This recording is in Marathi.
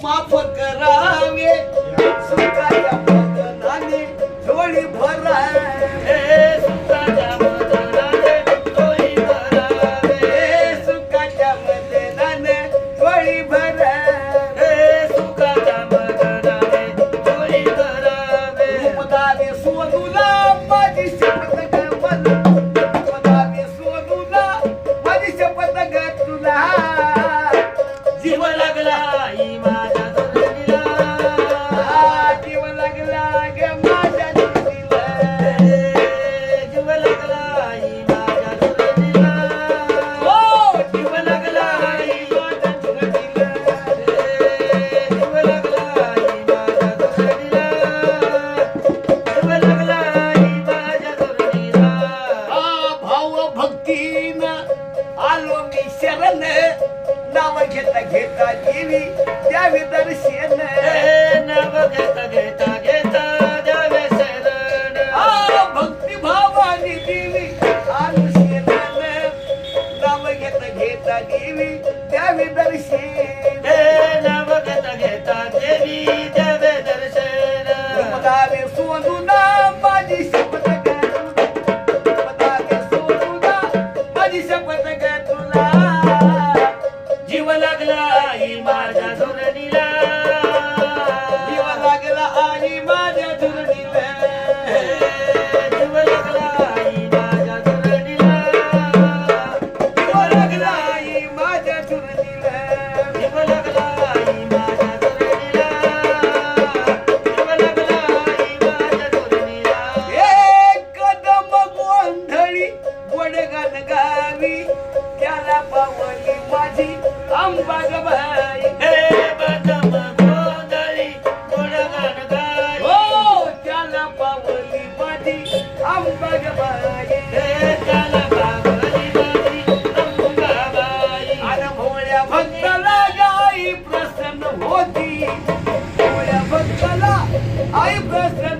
माफ करावे सुखाच्या मदनाने झोळी भरावे सुखाच्या मदनाने झोळी भरावे सुखाच्या मदनाने झोळी भरावे सुखाच्या मदनाने झोळी भरावे रूपदाने सोनूला माझी शपथ ग मला रूपदाने सोनूला माझी शपथ ग तुला जीव लागला आई माझ्या जोडीला जीव लागला ग माझ्या जोडीला जीव लागला आई माझ्या जोडीला हो जीव लागला आई माझ्या जोडीला जीव लागला आई माझ्या जोडीला जीव लागला आई माझ्या जोडीला भाव भक्तीनं आलो मी शरण नाव घेता घेता देवी द्यावी दर्शन नाव घेता घेता घेता द्यावे शरण भक्ती भावानी देवी आलो शरण नाव घेता घेता देवी द्यावी दर्शन नाव घेता घेता देवी द्यावे दर्शन पदावे सोनूना माझी शपथ ग पदावे सोनूना माझी शपथ ग तुला जीव लागला आई माझ्या धुरणीला जीव लागला आणि माझ्या धुरणीला जीव लागला आई माझ्या धुरणीला जीव लागला आई माझ्या धुरणीला जीव लागला आई माझ्या धुरणीला जीव लागला आई माझ्या धुरणीला एक कदम गोंधळी गोडगान गावी त्याला पावली माझी अंबाबाई बदम गोंधळी गोडगान गाई हो त्याला पावली माझी अंबाबाई त्याला बाबाई माझी अंबाबाई आणि भोळ्या भक्ताला आई प्रसन्न होती भोळ्या भक्ताला आई प्रसन्न